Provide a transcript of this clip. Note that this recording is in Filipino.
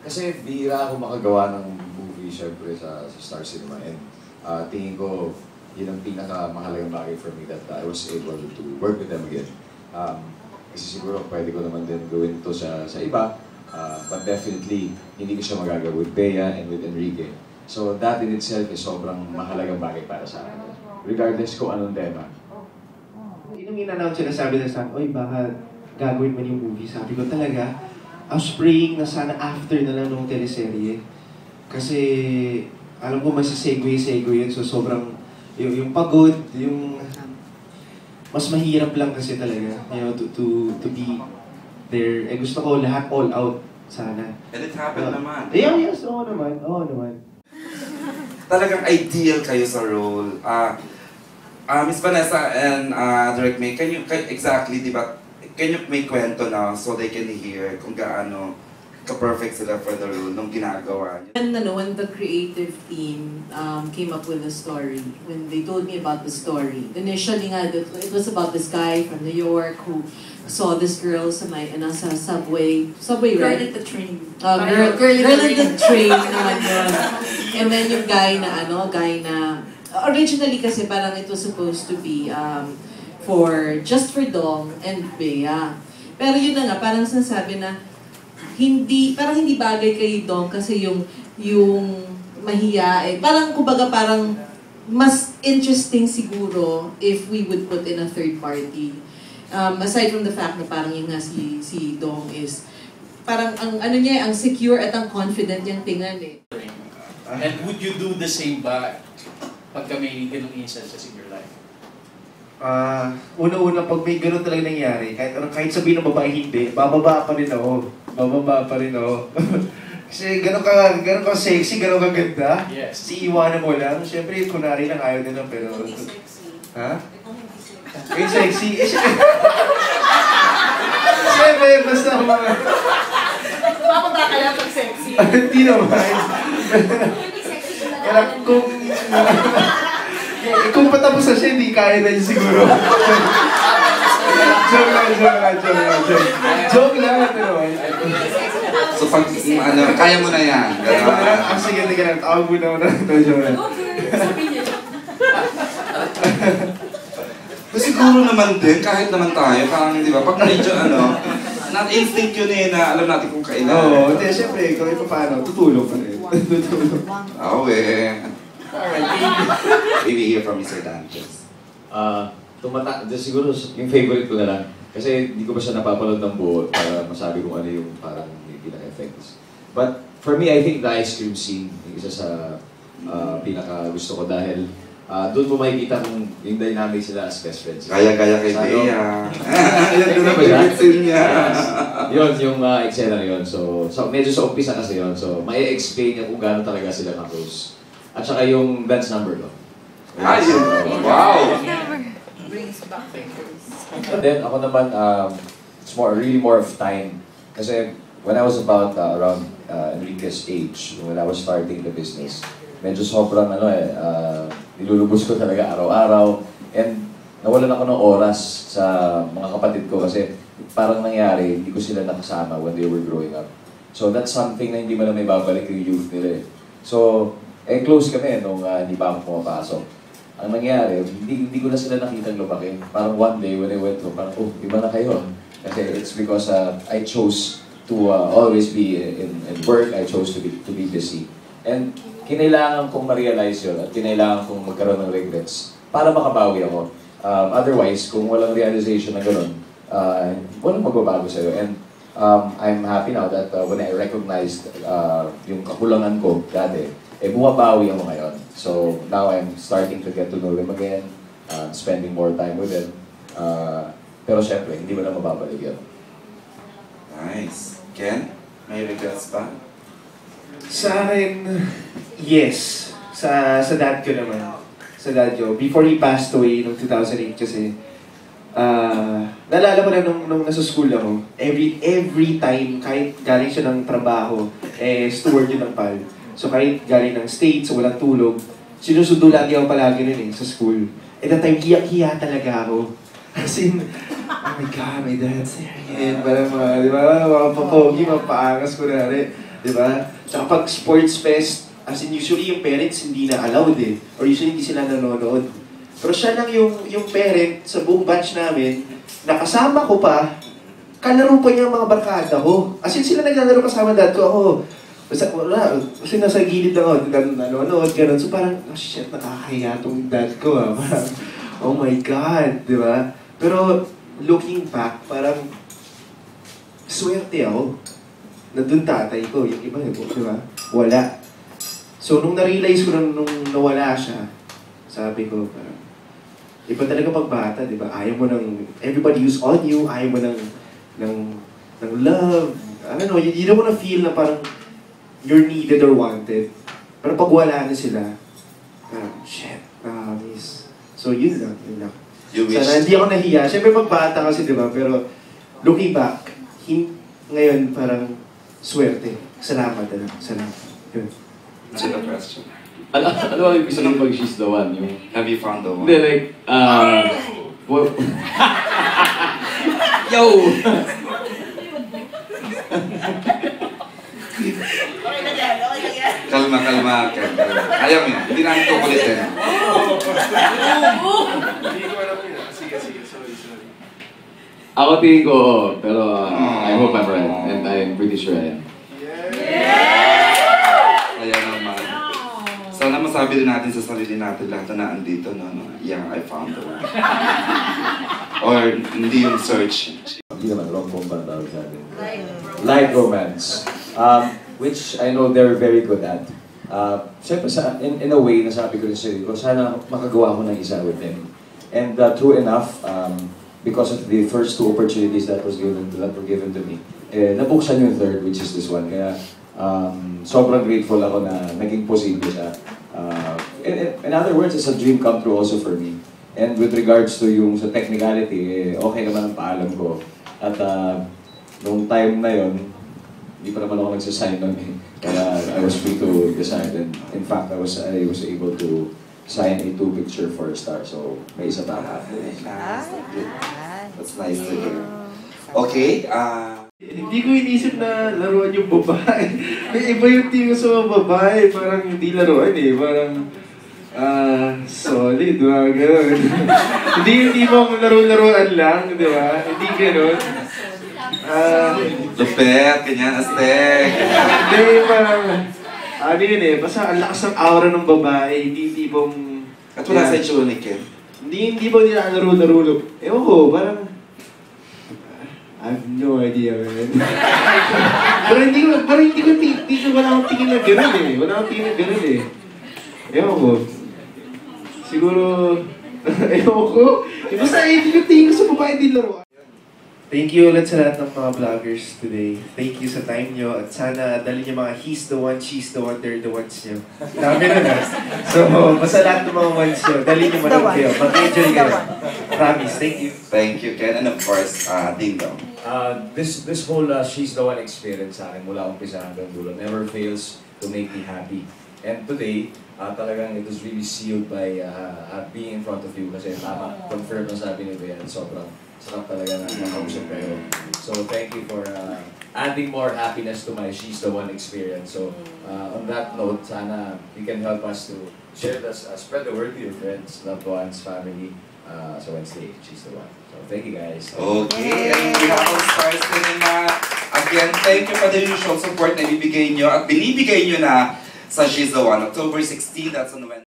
Kasi bihira ako makagawa ng movie, syempre, sa Star Cinema. And tingin ko, yun ang pinakamahalagang bagay for me that I was able to work with them again. Kasi siguro pwede ko naman din gawin ito sa iba. But definitely, hindi ko siya magagawa with Bea and with Enrique. So that in itself is sobrang mahalagang bagay para sa akin. Regardless kung anong tema. Nung in-announce sila, sabi na sa akin, oy, baka gagawin mo yung movie. Sabi ko talaga, I was praying na sana after na lang nung teleserye. Kasi alam ko masisegue yun. So sobrang, yung pagod, yung mas mahirap lang kasi talaga, you know, to be there. Gusto ko lahat all out sana. And it happened naman. Yes, oo naman. Talagang ideal kayo sa role. Miss Vanessa and Direct May, can you may kwento na so they can hear kung gaano ka-perfect sila for the role nung ginagawa niyo? And when the creative team came up with the story, when they told me about the story, initially nga, it was about this guy from New York who saw this girl sa subway, right? Girl at the train. Girl at the train naman yun. And then yung guy na, originally kasi parang it was supposed to be just for Dong and Bea. Pero yun na nga, parang sinasabi na, parang hindi bagay kay Dong kasi yung mahiyain. Parang mas interesting siguro if we would put in a third party. Aside from the fact na parang yung nga si Dong is parang ang secure at ang confident niyang tingnan eh. And would you do the same ba pagka may ganung instances in your life? Una-una pag may ganun talaga nangyari, kahit sabihin ng babae hindi, bababa pa rin ako. Kasi ganun ka sexy, ganun ka ganda. Yes. Iiwanan mo lang. Siyempre, kunwari lang ayaw nila pero... Hindi sexy. Ha? Yung sexy. Siyempre, basta mga... Mapaba ka lang pag sexy. Hindi naman. Hindi sexy yung Kaya kung patapos na siya, hindi kaya na niya siguro. Joke lang. So pag, kaya mo na yan. Sige, tawag mo na joke lang. Siguro naman din, kahit naman tayo, parang di ba, pag medyo not-instinct yun eh, na alam natin kung kailan. Oo, hindi, syempre, kung ito paano, tutulong pa rin. Oo eh. Maybe hear from Mr. Dantes. Siguro yung favorite ko na lang. Kasi hindi ko pa siya napapanood ng buo para masabi kung ano yung parang yung pinaka-effects. But for me, I think the ice cream scene, yung isa sa pinaka-gusto ko dahil doon mo makikita kung yung dynamics sila as best friends. Kaya-kaya kay Bea. Yan doon ang favorite scene niya. Yun, yung eksena na yun. So medyo sa umpisa kasi yun. So may-explain niya kung gaano talaga sila ka-close. At saka yung dance number, no? Wow! brings back memories. And then ako naman, it's really more of time. Kasi when I was about around Enrique's age, when I was starting the business, medyo sobrang nilulubos ko talaga araw-araw. And nawalan ako ng oras sa mga kapatid ko kasi parang nangyari, hindi ko sila nakasama when they were growing up. So that's something na hindi mo na may babalik yung youth nila eh. So, close kami nung hindi pa ako pumapasok. Ang nangyari, hindi ko na sila nakitang lumaki. Parang one day when I went to, parang, oh, iba na kayo. Kasi it's because I chose to always be in work, I chose to be busy. And kinailangan kong ma-realize yun at kinailangan kong magkaroon ng regrets para makabawi ako. Otherwise, kung walang realization na gano'n, walang magbabago sa'yo. And I'm happy now that when I recognized yung kakulangan ko dati, bumabawi ako ngayon. So now I'm starting to get to know them again, spending more time with them. Pero syempre, hindi mo na mababalik yun. Nice. Ken, may regrets pa? Sa akin, yes. Sa dad ko naman. Sa dad ko. Before he passed away noong 2008 kasi, naalala ko na nung nasa school ako, every time, kahit galing siya ng trabaho, steward yun ng PAL. So kahit galing ng States, walang tulog, sinusundo lagi ako palagi nun sa school. At that time, hiyak-hiya talaga ako. As in, my God, my dad's there again. Parang mga, di ba, mga papogi, mga paangas ko na rin. Di ba? Tsaka pag sports fest, as in usually yung parents hindi na allowed eh. Or usually hindi sila nanonood. Pero siya lang yung parent sa buong batch namin, nakasama ko pa, kalaro pa niya ang mga barkada ko. As in sila naglalaro kasama dad ko. Ako, basta wala, kasi nasa gilid lang ako, nanonood, gano'n. So parang, oh shit, nakakahiya tong dad ko ah. Parang, oh my God, di ba? Pero looking back, parang swerte ako. Nandun tatay ko, yung iba, di ba? Wala. So nung na-realize ko nung nawala siya, sabi ko, parang, iba talaga pagbata, di ba? Ayaw mo ng, everybody use on you, ayaw mo ng love. I don't know, you don't wanna feel na parang you're needed or wanted. Pero pag wala na sila, parang, shit, miss. So yun lang. You wish. Sana hindi ako nahiya. Siyempre pagbata kasi, di ba? Pero looking back, ngayon parang swerte. Salamat na lang. Salamat. Yun. Another question. Ano ba ibig sabihin pag she's the one? Yung... Have you found the one? Hindi, like, well... Yo! Okay na yan, okay na yan. Kalma. Ayaw mo yan. Hindi namin kukulitin. Ako tingin ko, pero I hope I'm right. And I'm pretty sure I am. Ayan naman. Sana masabi din natin sa sarili natin lahat na andito, no? Yeah, I found the one. Or hindi yung search. Hindi naman, rom-com ba tawag sa atin? Light romance. Which I know they're very good at. Siyempre, in a way, nasabi ko rin sa sarili ko, sana makagawa ko ng isa with them. And true enough, because of the first two opportunities that were given to me, nabuksan yung third, which is this one. Kaya sobrang grateful ako na naging posible siya. In other words, it's a dream come true also for me. And with regards to yung sa technicality, okay naman ang paalam ko. At nung time na yon, hindi pa naman ako nagsasign nun eh. Kaya I was free to decide. And in fact, I was able to sign a 2-picture for a star. So may isa pa ako. That's nice to hear. Okay, Hindi ko inisip na laruan yung babae. May iba yung tingin sa mga babae. Parang hindi laruan eh. Parang, solid, mga gano'n. Hindi mo laro-laruan lang, di ba? Hindi gano'n. Lupet, ganyan, astek. Hindi, parang, ano yun eh, basta ang lakas ng aura ng babae. Hindi tipong... At wala sa itsura ni Ken. Hindi ba nila laro-laro? Ewan ko, parang... I have no idea, man. Pero hindi ko, wala akong tingin na gano'n eh. Wala akong tingin na gano'n eh. Ewan ko. Siguro, ewan ko. Basta hindi ko tingin sa babae din laro. Thank you ulit sa lahat ng mga vloggers today. Thank you sa time nyo. At sana dali nyo mga he's the one, she's the one, they're the ones nyo. Dami na na. So, basta lahat ng mga ones nyo, dali nyo manood kayo. Mag-enjoy kayo. Promise. Thank you. Thank you, Ken. And of course, Ding Dong. This whole she's the one experience sa akin mula umpisa hanggang dulo never fails to make me happy. And today, talagang it was really sealed by being in front of you kasi tama, confirm ang sabi ni Bea, sobrang sarap talaga na makausap kayo. So thank you for adding more happiness to my She's the One experience. So on that note, sana you can help us to share this, spread the word to your friends, loved ones, family. So Wednesday, She's the One. So thank you guys. Okay, and we have All Star Cinema. Again, thank you for the usual support na ibibigay nyo at binibigay nyo na sa She's the One. October 16, that's on Wednesday.